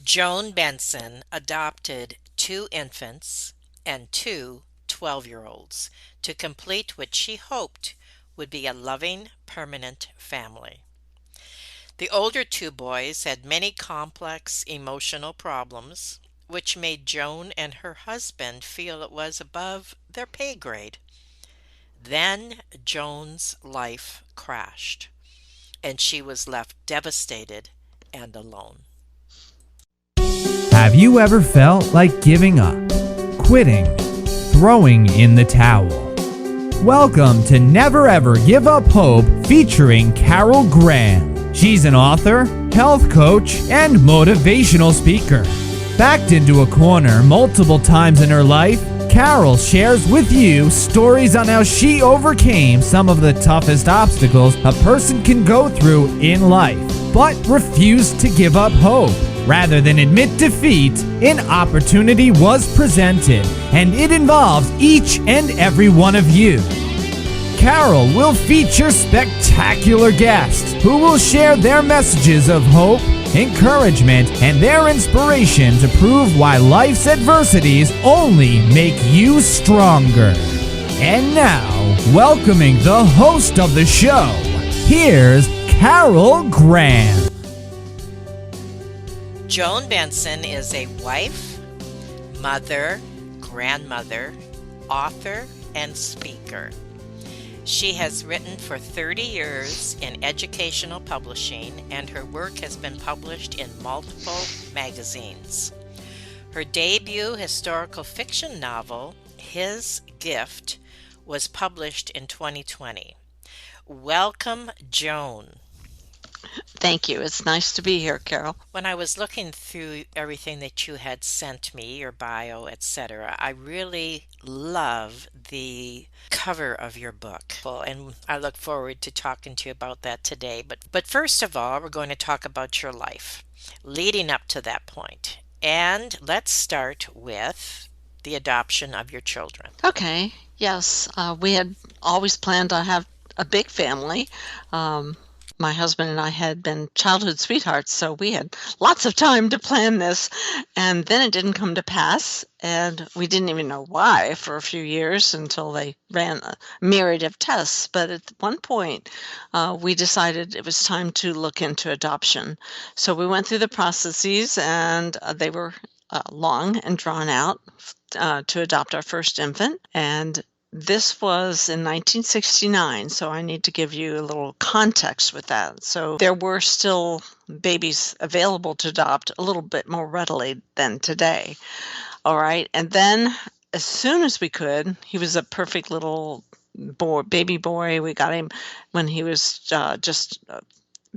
Joan Benson adopted two infants and two 12-year-olds to complete what she hoped would be a loving, permanent family. The older two boys had many complex emotional problems, which made Joan and her husband feel it was above their pay grade. Then Joan's life crashed, and she was left devastated and alone. Have you ever felt like giving up, quitting, throwing in the towel? Welcome to Never Ever Give Up Hope featuring Carol Graham. She's an author, health coach, and motivational speaker. Backed into a corner multiple times in her life, Carol shares with you stories on how she overcame some of the toughest obstacles a person can go through in life, but refused to give up hope. Rather than admit defeat, an opportunity was presented, and it involves each and every one of you. Carol will feature spectacular guests who will share their messages of hope, encouragement, and their inspiration to prove why life's adversities only make you stronger. And now, welcoming the host of the show, here's Carol Graham. Joan Benson is a wife, mother, grandmother, author, and speaker. She has written for 30 years in educational publishing, and her work has been published in multiple magazines. Her debut historical fiction novel, His Gift, was published in 2020. Welcome, Joan. Thank you. It's nice to be here, Carol. When I was looking through everything that you had sent me, your bio, etc., I really love the cover of your book. And I look forward to talking to you about that today. But first of all, we're going to talk about your life leading up to that point. And let's start with the adoption of your children. Okay. Yes. We had always planned to have a big family. My husband and I had been childhood sweethearts, so we had lots of time to plan this. And then it didn't come to pass, and we didn't even know why for a few years until they ran a myriad of tests. But at one point, we decided it was time to look into adoption. So we went through the processes, and they were long and drawn out to adopt our first infant. And this was in 1969, so I need to give you a little context with that. So there were still babies available to adopt a little bit more readily than today. All right. And then as soon as we could, he was a perfect little boy, baby boy. We got him when he was just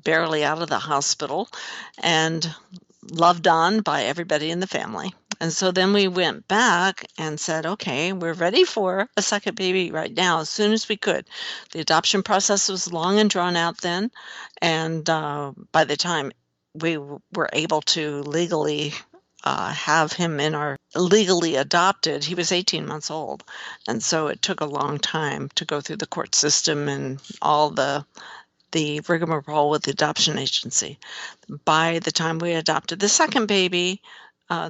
barely out of the hospital and loved on by everybody in the family. And so then we went back and said, okay, we're ready for a second baby right now as soon as we could. The adoption process was long and drawn out then. And by the time we were able to legally have him in our legally adopted, he was 18 months old. And so it took a long time to go through the court system and all the rigmarole with the adoption agency. By the time we adopted the second baby,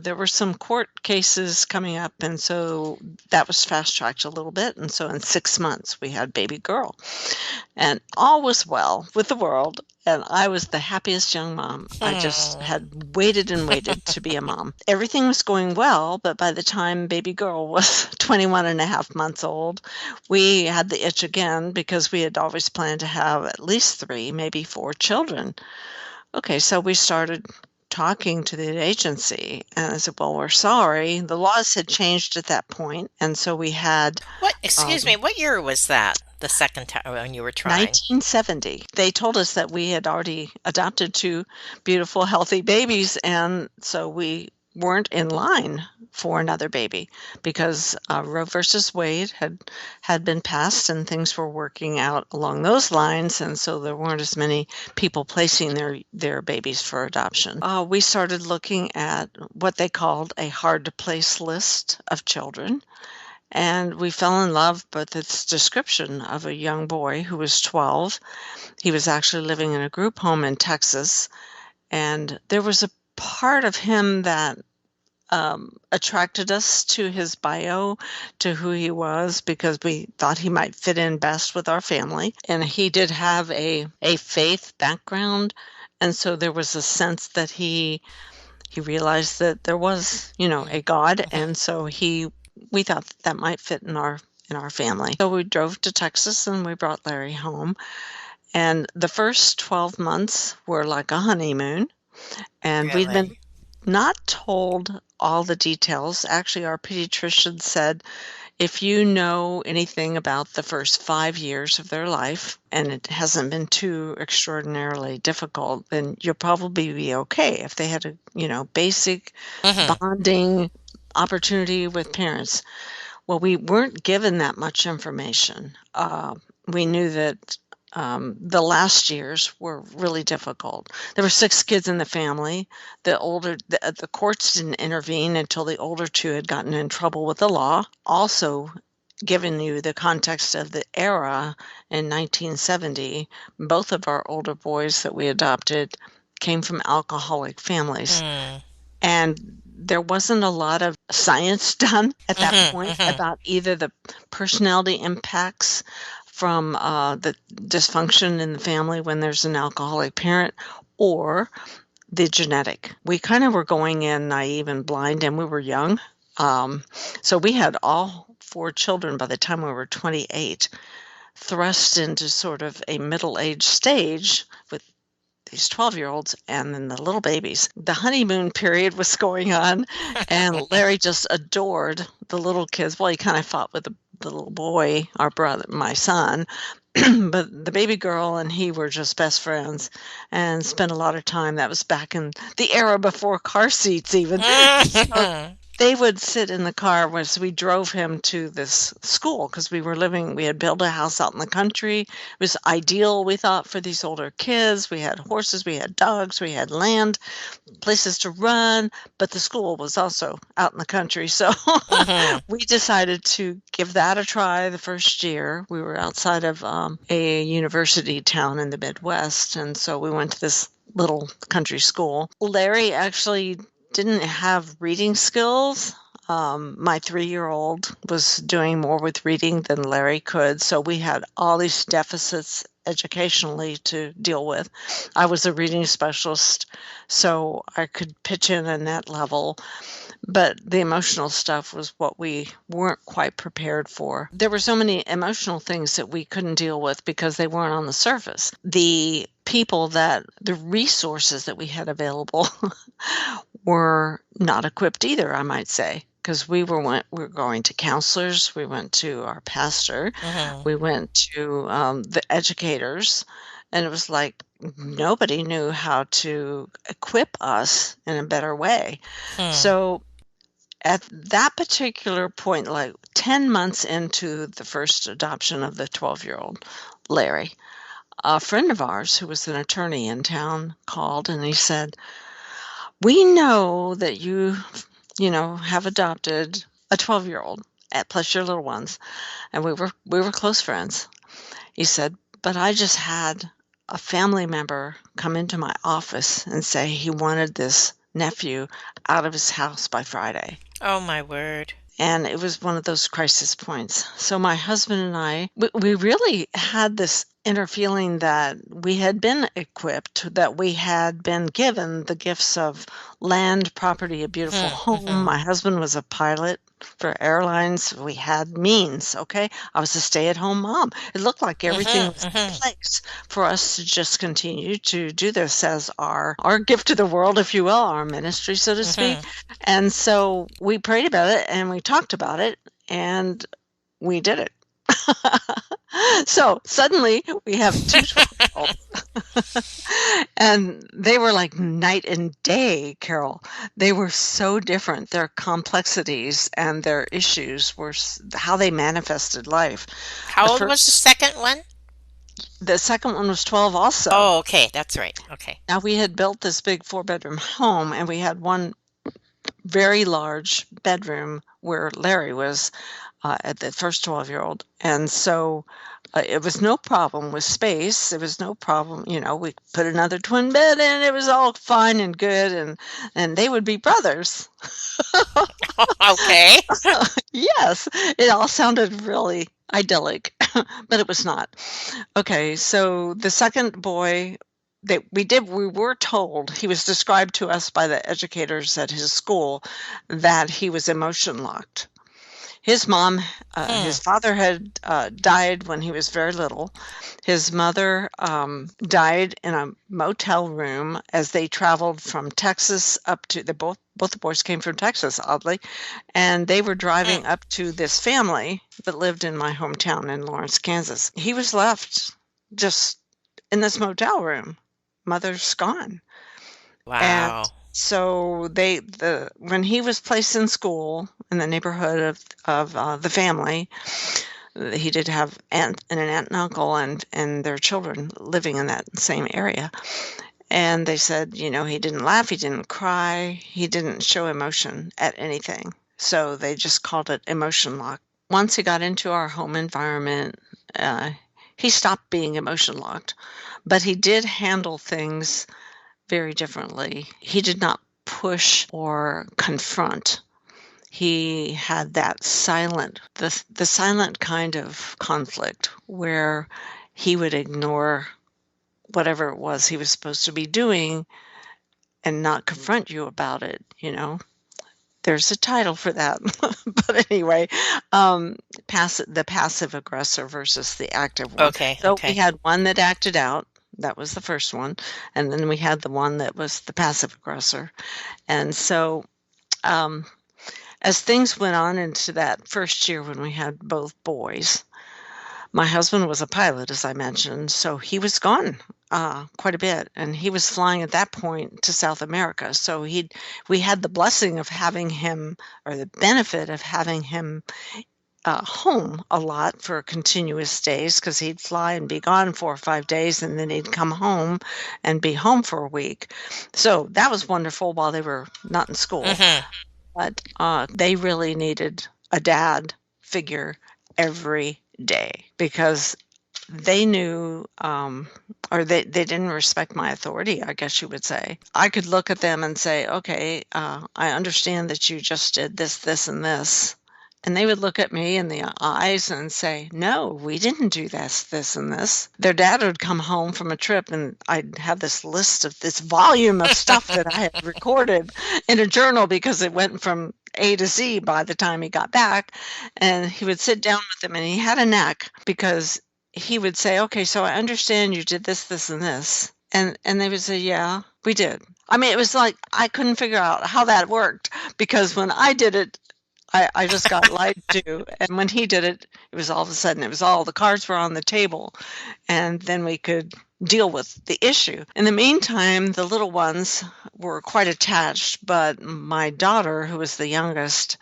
there were some court cases coming up, and so that was fast-tracked a little bit. And so in 6 months, we had baby girl. And all was well with the world, and I was the happiest young mom. I just had waited and waited to be a mom. Everything was going well, but by the time baby girl was 21 and a half months old, we had the itch again because we had always planned to have at least 3, maybe 4 children. Okay, so we started talking to the agency, and I said, well, we're sorry. The laws had changed at that point, and so we had... Excuse me, what year was that, the second time when you were trying? 1970. They told us that we had already adopted 2 beautiful, healthy babies, and so we weren't in line for another baby because Roe versus Wade had been passed and things were working out along those lines, and so there weren't as many people placing their babies for adoption. We started looking at what they called a hard-to-place list of children, and we fell in love with its description of a young boy who was 12. He was actually living in a group home in Texas, and there was a part of him that attracted us to his bio, to who he was, because we thought he might fit in best with our family. And he did have a faith background. And so there was a sense that he realized that there was, a God. And so we thought that might fit in our family. So we drove to Texas and we brought Larry home. And the first 12 months were like a honeymoon. And we'd been Really? not told all the details. Actually, our pediatrician said, if you know anything about the first 5 years of their life and it hasn't been too extraordinarily difficult, then you'll probably be okay. If they had a, basic Hmm. bonding opportunity with parents. Well, we weren't given that much information. We knew that the last years were really difficult. There were 6 kids in the family. The courts didn't intervene until the older 2 had gotten in trouble with the law. Also, giving you the context of the era in 1970, both of our older boys that we adopted came from alcoholic families. Mm. And there wasn't a lot of science done at that Hmm. point Hmm. about either the personality impacts from the dysfunction in the family when there's an alcoholic parent, or the genetic. We kind of were going in naive and blind, and we were young. Um, so we had all 4 children by the time we were 28, thrust into sort of a middle-aged stage with these 12-year-olds and then the little babies. The honeymoon period was going on, and Larry just adored the little kids. Well, he kind of fought with the little boy, our brother, my son, but the baby girl and he were just best friends and spent a lot of time. That was back in the era before car seats even. So they would sit in the car as we drove him to this school, because we had built a house out in the country. It was ideal, we thought, for these older kids. We had horses, we had dogs, we had land, places to run, but the school was also out in the country. So Hmm. we decided to give that a try the first year. We were outside of a university town in the Midwest, and so we went to this little country school. Larry actually didn't have reading skills. My 3-year-old was doing more with reading than Larry could, so we had all these deficits educationally to deal with. I was a reading specialist, so I could pitch in on that level, but the emotional stuff was what we weren't quite prepared for. There were so many emotional things that we couldn't deal with because they weren't on the surface. The resources that we had available were not equipped either, I might say, because we were going to counselors, we went to our pastor, Hmm. we went to the educators, and it was like nobody knew how to equip us in a better way. Hmm. So at that particular point, like 10 months into the first adoption of the 12-year-old Larry, a friend of ours who was an attorney in town called and he said, "We know that you have adopted a 12-year-old plus your little ones." And we were close friends. He said, "But I just had a family member come into my office and say he wanted this nephew out of his house by Friday." Oh, my word. And it was one of those crisis points. So my husband and we really had this inner feeling that we had been equipped, that we had been given the gifts of land, property, a beautiful Hmm. home. Hmm. My husband was a pilot for airlines. We had means, okay? I was a stay-at-home mom. It looked like everything Hmm. was in Hmm. place for us to just continue to do this as our gift to the world, if you will, our ministry, so to speak. Hmm. And so we prayed about it and we talked about it and we did it. So suddenly we have two 12-year-olds. And they were like night and day, Carol. They were so different. Their complexities and their issues were how they manifested life. How old was The second one was 12 also. Oh, okay. That's right. Okay. Now we had built this big 4-bedroom home and we had one very large bedroom where Larry was at the first 12-year-old. And so It was no problem with space. It was no problem. We put another twin bed in. It was all fine and good, and they would be brothers. Okay. Yes, it all sounded really idyllic, but it was not. Okay, so the second boy that we were told, he was described to us by the educators at his school, that he was emotion locked. His mom, Hmm. his father had died when he was very little. His mother died in a motel room as they traveled from Texas up to both the boys came from Texas, oddly, and they were Hmm. driving up to this family that lived in my hometown in Lawrence, Kansas. He was left just in this motel room. Mother's gone. And Wow. so when he was placed in school in the neighborhood of the family, he did have an aunt and uncle and their children living in that same area. And they said, he didn't laugh, he didn't cry, he didn't show emotion at anything. So they just called it emotion lock. Once he got into our home environment, uh, he stopped being emotion locked, but he did handle things very differently. He did not push or confront. He had that the silent kind of conflict where he would ignore whatever it was he was supposed to be doing and not confront you about it. There's a title for that. But anyway, the passive aggressor versus the active one. Okay. So we Okay. had one that acted out. That was the first one. And then we had the one that was the passive aggressor. And so, um, as things went on into that first year when we had both boys, my husband was a pilot, as I mentioned, so he was gone quite a bit, and he was flying at that point to South America. So we had the blessing of having him, or the benefit of having him home a lot for continuous days, because he'd fly and be gone 4 or 5 days, and then he'd come home and be home for a week. So that was wonderful while they were not in school. Hmm. But they really needed a dad figure every day because they knew, or they didn't respect my authority, I guess you would say. I could look at them and say, okay, I understand that you just did this, this, and this. And they would look at me in the eyes and say, no, we didn't do this, and this. Their dad would come home from a trip, and I'd have this list of this volume of stuff that I had recorded in a journal because it went from A to Z by the time he got back. And he would sit down with them, and he had a knack because he would say, okay, so I understand you did this, this, and this. And they would say, yeah, we did. I mean, it was like I couldn't figure out how that worked because when I did it, I just got lied to. And when he did it, it was all of a sudden, it was all the cards were on the table. And then we could deal with the issue. In the meantime, the little ones were quite attached, but my daughter, who was the youngest,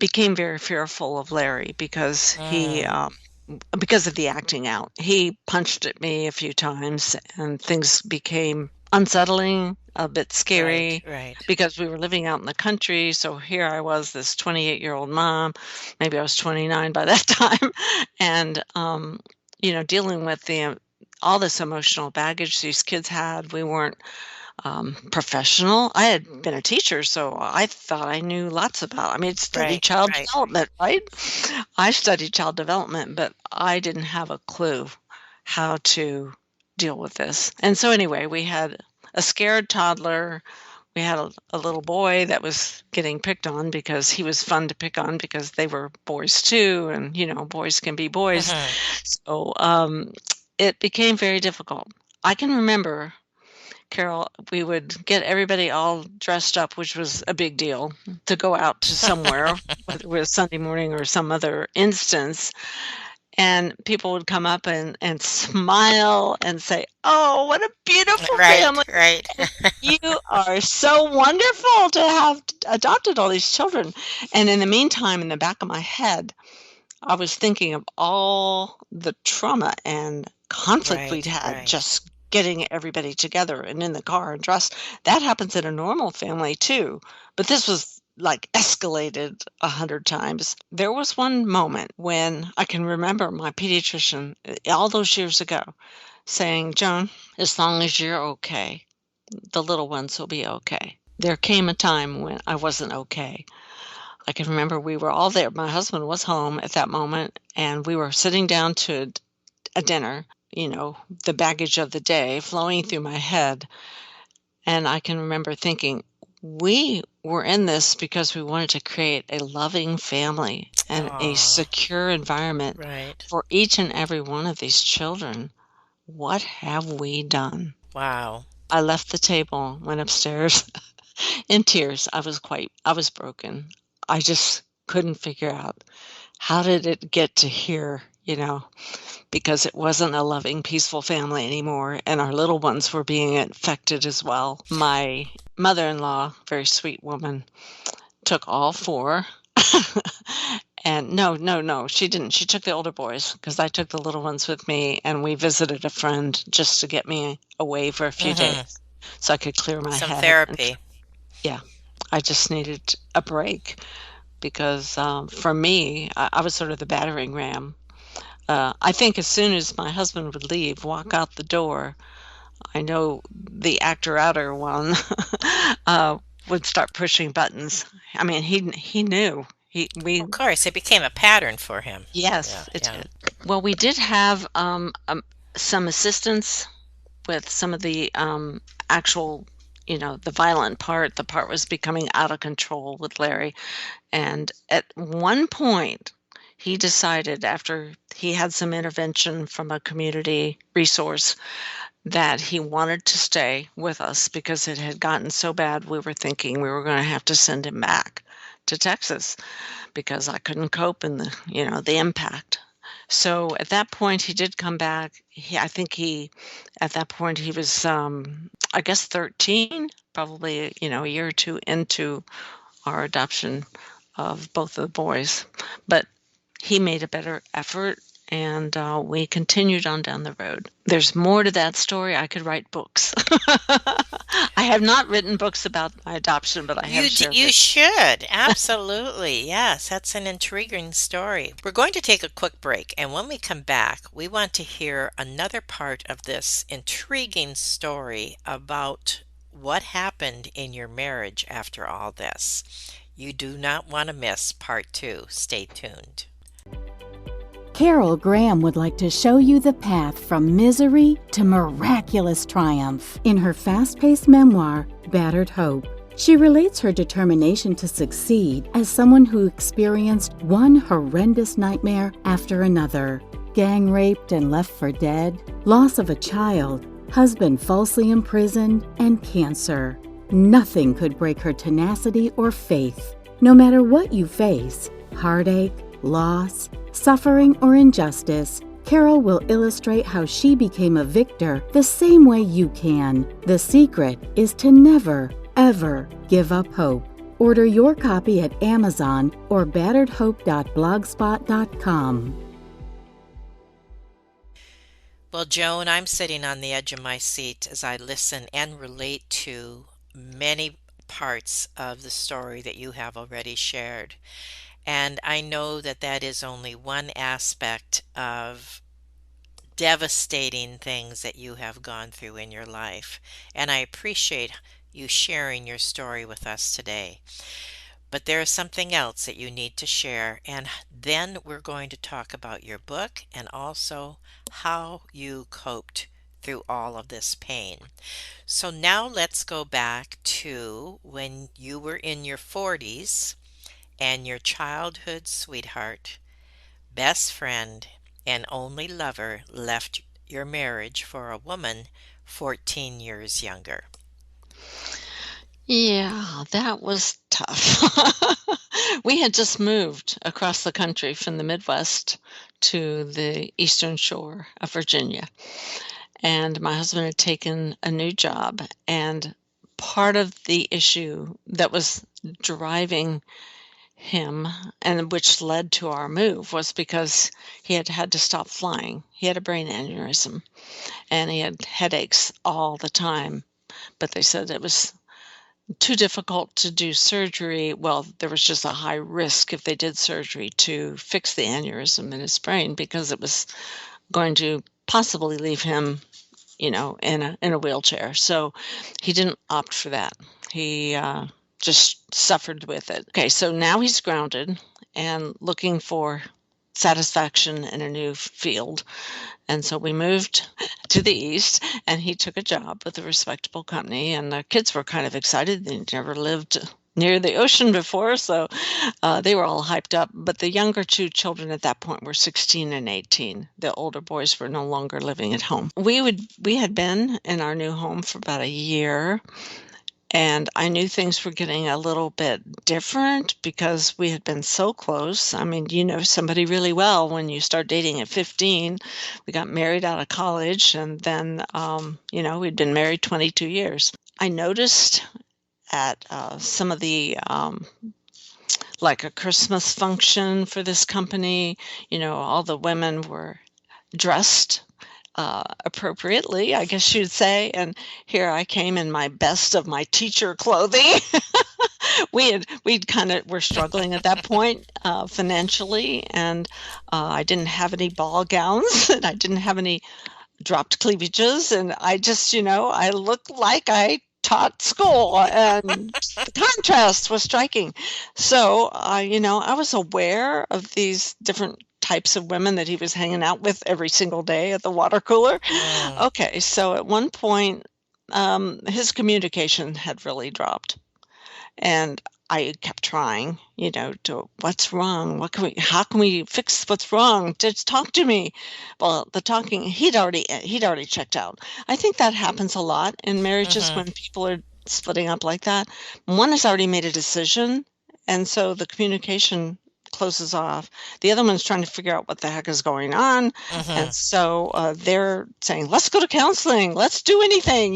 became very fearful of Larry because of the acting out. He punched at me a few times, and things became unsettling, a bit Right. scary, Right. because we were living out in the country. So here I was, this 28-year-old mom. Maybe I was 29 by that time, and dealing with the all this emotional baggage these kids had. We weren't professional. I had been a teacher, so I thought I knew lots about. I mean, studied Right. child Right. development, right? I studied child development, but I didn't have a clue how to deal with this. And so, anyway, we had a scared toddler. We had a little boy that was getting picked on because he was fun to pick on because they were boys too, and boys can be boys. Hmm. So it became very difficult. I can remember, Carol, we would get everybody all dressed up, which was a big deal, to go out to somewhere, whether it was Sunday morning or some other instance. And people would come up and smile and say, oh, what a beautiful Right. family. Right. You are so wonderful to have adopted all these children. And in the meantime, in the back of my head, I was thinking of all the trauma and conflict we'd Right. had Right. just getting everybody together and in the car and dressed. That happens in a normal family too, but this was like escalated 100 times. There was one moment when I can remember my pediatrician all those years ago saying, "Joan, as long as you're okay, the little ones will be okay." There came a time when I wasn't okay. I can remember we were all there. My husband was home at that moment, and we were sitting down to a dinner, the baggage of the day flowing through my head. And I can remember thinking, we were in this because we wanted to create a loving family and a Aw, secure environment right. for each and every one of these children. What have we done? Wow. I left the table, went upstairs in tears. I was broken. I just couldn't figure out how did it get to here, because it wasn't a loving, peaceful family anymore, and our little ones were being infected as well. My mother-in-law, very sweet woman, took all four. And no, she didn't. She took the older boys because I took the little ones with me, and we visited a friend just to get me away for a few Hmm. days so I could clear my Some head. And therapy. yeah, I just needed a break because for me, I was sort of the battering ram. I think as soon as my husband would leave, walk out the door, I know the actor-outer one uh, would start pushing buttons. I mean, he knew. Of course, it became a pattern for him. Yeah, Yes, it yeah. did. Well, we did have some assistance with some of the actual, the violent part. The part was becoming out of control with Larry. And at one point, he decided, after he had some intervention from a community resource, that he wanted to stay with us because it had gotten so bad we were thinking we were going to have to send him back to Texas because I couldn't cope in the impact. So at that point he did come back. I think at that point he was I guess 13, probably a year or two into our adoption of both of the boys. But he made a better effort, and we continued on down the road. There's more to that story. I could write books. I have not written books about my adoption, but I have shared You it. should. Absolutely. Yes, that's an intriguing story. We're going to take a quick break, and when we come back, we want to hear another part of this intriguing story about what happened in your marriage after all this. You do not want to miss part two. Stay tuned. Carol Graham would like to show you the path from misery to miraculous triumph in her fast-paced memoir, Battered Hope. She relates her determination to succeed as someone who experienced one horrendous nightmare after another. Gang raped and left for dead, loss of a child, husband falsely imprisoned, and cancer. Nothing could break her tenacity or faith. No matter what you face, heartache, loss, suffering, or injustice, Carol will illustrate how she became a victor the same way you can. The secret is to never, ever give up hope. Order your copy at Amazon or batteredhope.blogspot.com. Well, Joan, I'm sitting on the edge of my seat as I listen and relate to many parts of the story that you have already shared. And I know that that is only one aspect of devastating things that you have gone through in your life. And I appreciate you sharing your story with us today. But there is something else that you need to share, and then we're going to talk about your book and also how you coped through all of this pain. So now let's go back to when you were in your 40s and your childhood sweetheart, best friend, and only lover left your marriage for a woman 14 years younger. Yeah, that was tough. We had just moved across the country from the Midwest to the Eastern Shore of Virginia, and my husband had taken a new job. And part of the issue that was driving him, and which led to our move, was because he had had to stop flying. He had a brain aneurysm, and he had headaches all the time. But they said it was too difficult to do surgery. Well, there was just a high risk if they did surgery to fix the aneurysm in his brain because it was going to possibly leave him, in a wheelchair. So he didn't opt for that. He just suffered with it. Okay, so now he's grounded and looking for satisfaction in a new field. And so we moved to the east, and he took a job with a respectable company, and the kids were kind of excited. They never lived near the ocean before, so they were all hyped up. But the younger two children at that point were 16 and 18. The older boys were no longer living at home. We had been in our new home for about a year, and I knew things were getting a little bit different because we had been so close. I mean, you know somebody really well when you start dating at 15. We got married out of college, and then, we'd been married 22 years. I noticed at some of the, like a Christmas function for this company, all the women were dressed appropriately, I guess you'd say. And here I came in my best of my teacher clothing. We'd kind of were struggling at that point financially, and I didn't have any ball gowns, and I didn't have any dropped cleavages, and I just, I looked like I taught school, and the contrast was striking. So, I was aware of these different types of women that he was hanging out with every single day at the water cooler. Okay, so at one point, his communication had really dropped, and I kept trying, to what's wrong? How can we fix what's wrong? Just talk to me. Well, the talking, he'd already checked out. I think that happens a lot in marriages when people are splitting up like that. One has already made a decision, and so the communication closes off. The other one's trying to figure out what the heck is going on. And so they're saying, let's go to counseling. Let's do anything.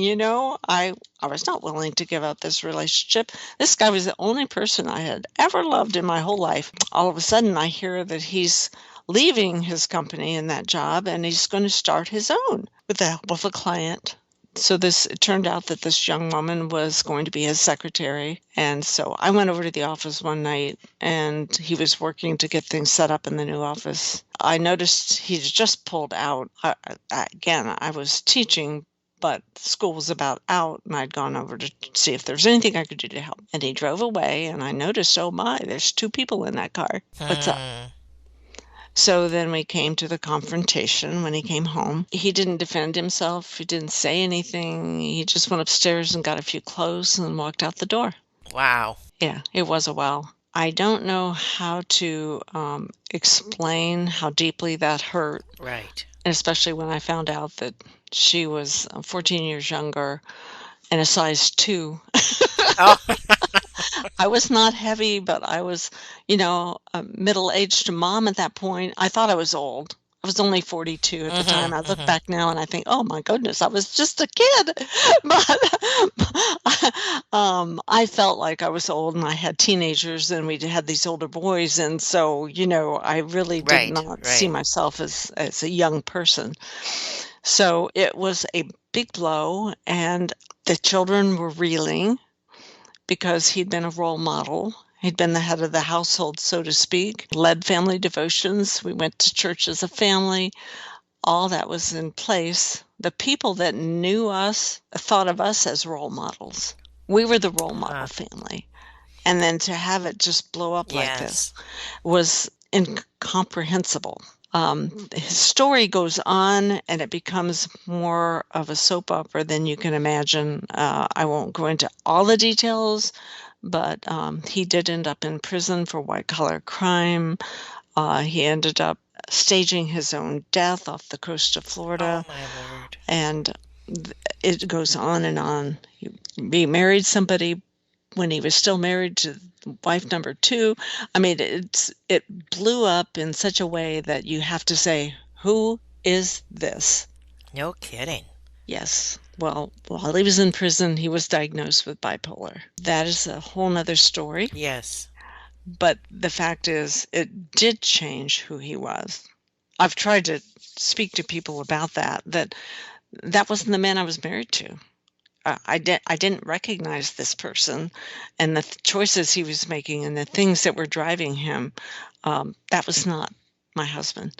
I was not willing to give up this relationship. This guy was the only person I had ever loved in my whole life. All of a sudden, I hear that he's leaving his company in that job, and he's going to start his own with the help of a client. So it turned out that this young woman was going to be his secretary. And so I went over to the office one night, and he was working to get things set up in the new office. I noticed he'd just pulled out. I was teaching, but school was about out, and I'd gone over to see if there was anything I could do to help. And he drove away, and I noticed, oh my, there's two people in that car. What's up? So then we came to the confrontation when he came home. He didn't defend himself. He didn't say anything. He just went upstairs and got a few clothes and walked out the door. Wow. Yeah, it was a wow. I don't know how to explain how deeply that hurt. Right. And especially when I found out that she was 14 years younger and a size 2. Oh. I was not heavy, but I was, a middle-aged mom at that point. I thought I was old. I was only 42 at the time. I look back now and I think, oh my goodness, I was just a kid. But I felt like I was old, and I had teenagers, and we had these older boys. And so, I really did not see myself as a young person. So it was a big blow, and the children were reeling, because he'd been a role model. He'd been the head of the household, so to speak, led family devotions. We went to church as a family. All that was in place. The people that knew us thought of us as role models. We were the role model family. And then to have it just blow up like this was incomprehensible. His story goes on, and it becomes more of a soap opera than you can imagine. I won't go into all the details, but he did end up in prison for white-collar crime. He ended up staging his own death off the coast of Florida. Oh, my Lord. And it goes on and on. He married somebody when he was still married to wife number 2. I mean, it blew up in such a way that you have to say, who is this? No kidding. Yes. Well, while he was in prison, he was diagnosed with bipolar. That is a whole nother story. Yes. But the fact is, it did change who he was. I've tried to speak to people about that wasn't the man I was married to. I didn't recognize this person and the choices he was making and the things that were driving him. That was not my husband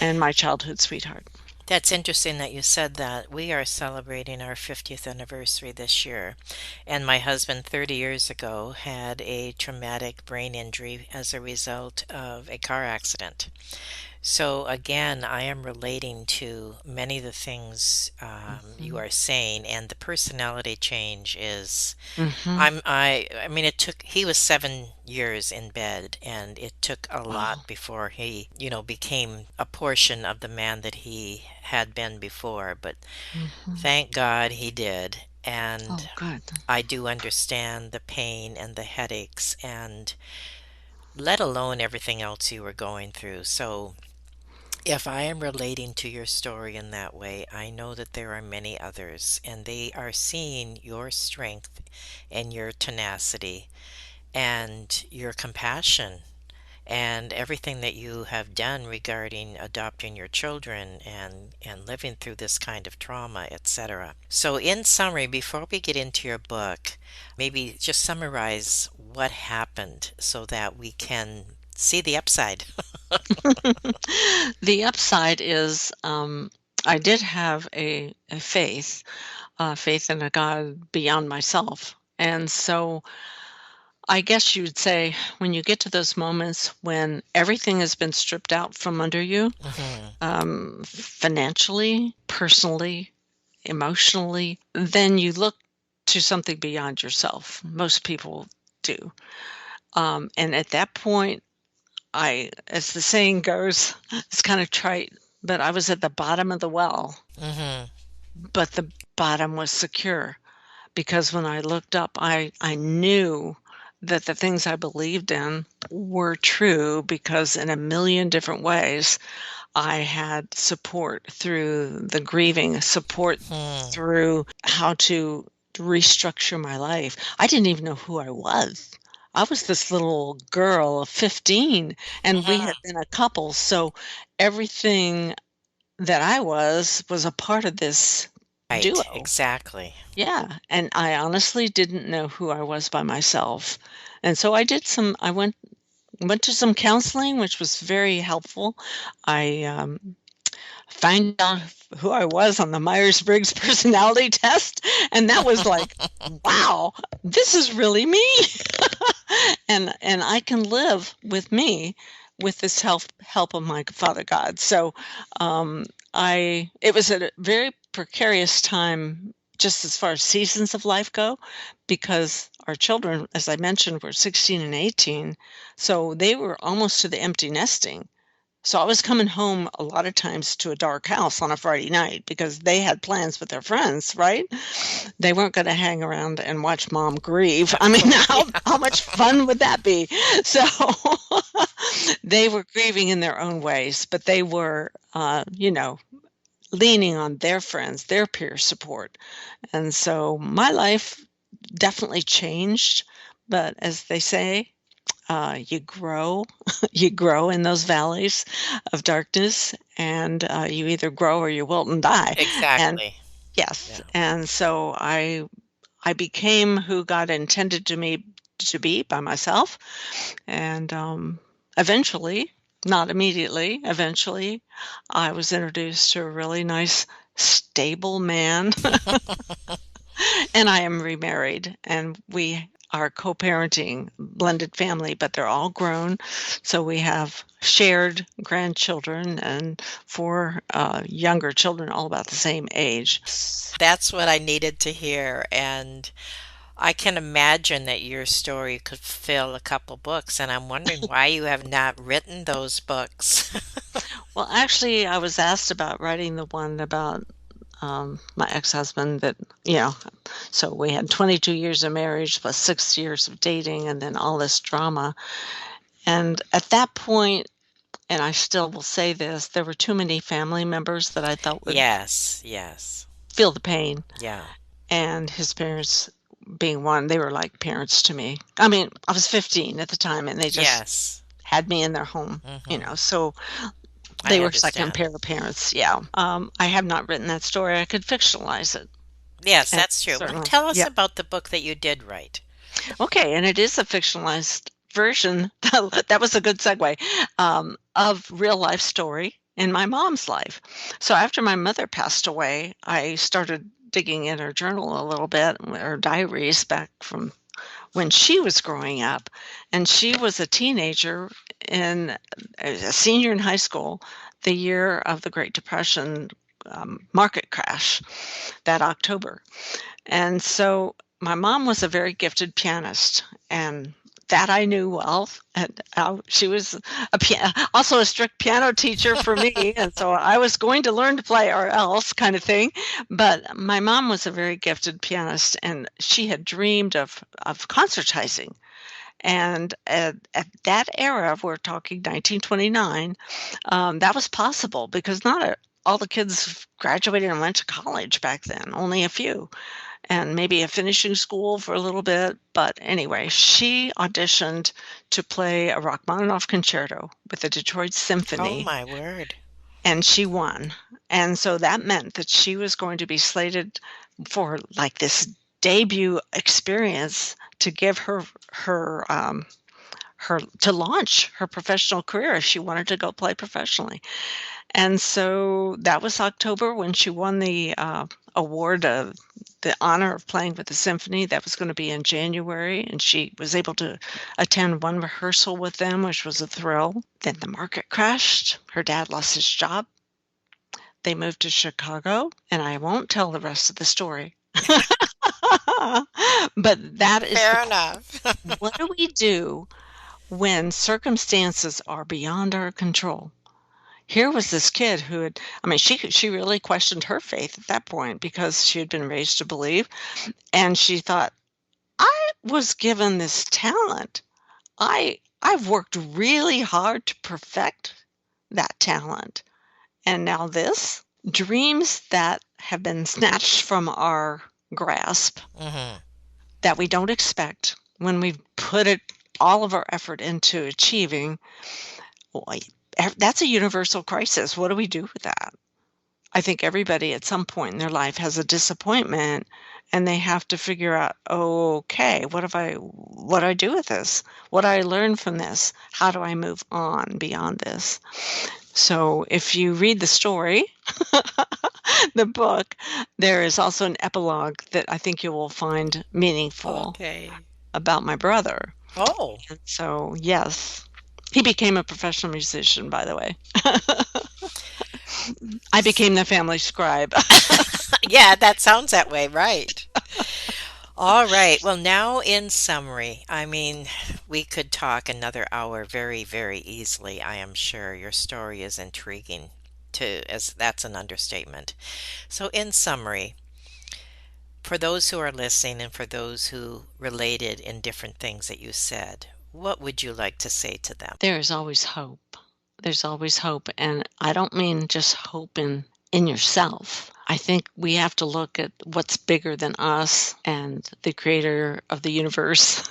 and my childhood sweetheart. That's interesting that you said that. We are celebrating our 50th anniversary this year, and my husband 30 years ago had a traumatic brain injury as a result of a car accident. So again, I am relating to many of the things you Mhm. are saying, and the personality change is. Mhm. I mean, it took. He was 7 years in bed, and it took a Wow. lot before he, became a portion of the man that he had been before. But Mhm. thank God he did, and Oh, good. I do understand the pain and the headaches, and let alone everything else you were going through. So if I am relating to your story in that way, I know that there are many others, and they are seeing your strength and your tenacity and your compassion and everything that you have done regarding adopting your children and living through this kind of trauma, etc. So, in summary, before we get into your book, maybe just summarize what happened so that we can see the upside. The upside is I did have a faith, faith in a God beyond myself. And so I guess you would say when you get to those moments when everything has been stripped out from under you, Hmm. financially, personally, emotionally, then you look to something beyond yourself. Most people do. And at that point, as the saying goes, it's kind of trite, but I was at the bottom of the well, Hmm. but the bottom was secure because when I looked up, I knew that the things I believed in were true because in a million different ways, I had support through the grieving, support Hmm. through how to restructure my life. I didn't even know who I was. I was this little girl of 15, and we had Hmm. been a couple. So everything that I was a part of this Right, duo. exactly. Yeah. And I honestly didn't know who I was by myself. And so I went to some counseling, which was very helpful. I find out who I was on the Myers-Briggs personality test, and that was like, wow, this is really me. And I can live with me with this help of my Father God. So I it was a very precarious time just as far as seasons of life go because our children, as I mentioned, were 16 and 18. So they were almost to the empty nesting. So I was coming home a lot of times to a dark house on a Friday night because they had plans with their friends, right? They weren't going to hang around and watch mom grieve. I mean, how much fun would that be? So they were grieving in their own ways, but they were, leaning on their friends, their peer support. And so my life definitely changed. But as they say, you grow, you grow in those valleys of darkness, and you either grow or you wilt and die. And Exactly. yes, Yeah. and so I became who God intended to me to be by myself, and eventually, not immediately, eventually, I was introduced to a really nice, stable man, and I am remarried, and we are co-parenting blended family, but they're all grown. So we have shared grandchildren and four younger children, all about the same age. That's what I needed to hear. And I can imagine that your story could fill a couple books, and I'm wondering why you have not written those books. Well, actually, I was asked about writing the one about my ex-husband that, you know, so we had 22 years of marriage plus 6 years of dating and then all this drama. And at that point, and I still will say this, there were too many family members that I thought would Yes, yes. feel the pain. Yeah. And his parents being one, they were like parents to me. I mean, I was 15 at the time and they just Yes. had me in their home, Hmm. so I they were second understand. pair of parents. Yeah. I have not written that story. I could fictionalize it. Yes, And that's true. Well, certainly, tell us yeah. about the book that you did write. Okay, and it is a fictionalized version. That was a good segue, of real life story in my mom's life. So after my mother passed away, I started digging in her journal a little bit, her diaries back from when she was growing up, and she was a teenager in a senior in high school, the year of the Great Depression market crash that October. And so my mom was a very gifted pianist, and that I knew well. And she was also a strict piano teacher for me, and so I was going to learn to play or else kind of thing. But my mom was a very gifted pianist, and she had dreamed of concertizing. And at that era, we're talking 1929, that was possible because not all the kids graduated and went to college back then, only a few, and maybe a finishing school for a little bit. But anyway, she auditioned to play a Rachmaninoff concerto with the Detroit Oh, Symphony, my word. and she won. And so that meant that she was going to be slated for like this debut experience to give her to launch her professional career. She wanted to go play professionally. And so that was October when she won the award of the honor of playing with the symphony. That was going to be in January, and she was able to attend one rehearsal with them, which was a thrill. Then the market crashed. Her dad lost his job. They moved to Chicago, and I won't tell the rest of the story. But that is Fair enough. what do we do when circumstances are beyond our control? Here was this kid who had, I mean, she really questioned her faith at that point because she had been raised to believe, and she thought, I was given this talent. I've worked really hard to perfect that talent. And now this, dreams that have been snatched from our grasp Hmm. that we don't expect when we've put all of our effort into achieving, boy, that's a universal crisis. What do we do with that? I think everybody at some point in their life has a disappointment, and they have to figure out, okay, what do I do with this? What do I learn from this? How do I move on beyond this? So if you read the story, the book, there is also an epilogue that I think you will find meaningful Okay. about my brother. Oh, And so, yes, he became a professional musician, by the way. I became the family scribe. yeah, that sounds that way, right? All right. Well, now in summary, I mean, we could talk another hour very, very easily, I am sure. Your story is intriguing as that's an understatement. So in summary, for those who are listening and for those who related in different things that you said, what would you like to say to them? There is always hope. There's always hope. And I don't mean just hope in yourself. I think we have to look at what's bigger than us and the creator of the universe.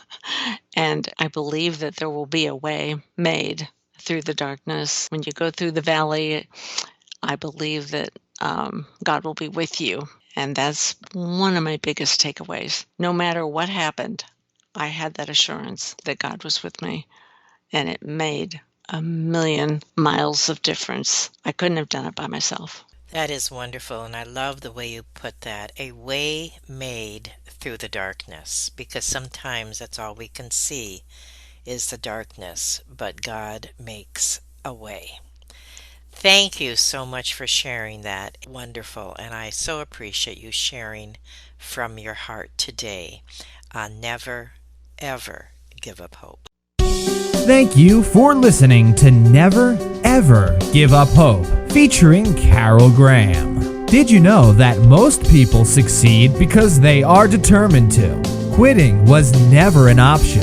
And I believe that there will be a way made through the darkness. When you go through the valley, I believe that God will be with you. And that's one of my biggest takeaways. No matter what happened, I had that assurance that God was with me. And it made a million miles of difference. I couldn't have done it by myself. That is wonderful, and I love the way you put that. A way made through the darkness, because sometimes that's all we can see is the darkness, but God makes a way. Thank you so much for sharing that. Wonderful, and I so appreciate you sharing from your heart today on Never, Ever Give Up Hope. Thank you for listening to Never Ever Give Up Hope, featuring Carol Graham. Did you know that most people succeed because they are determined to? Quitting was never an option.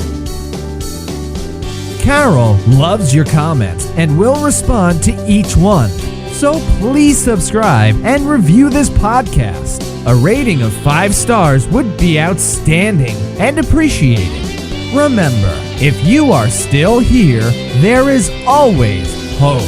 Carol loves your comments and will respond to each one. So please subscribe and review this podcast. A rating of 5 stars would be outstanding and appreciated. Remember, if you are still here, there is always hope.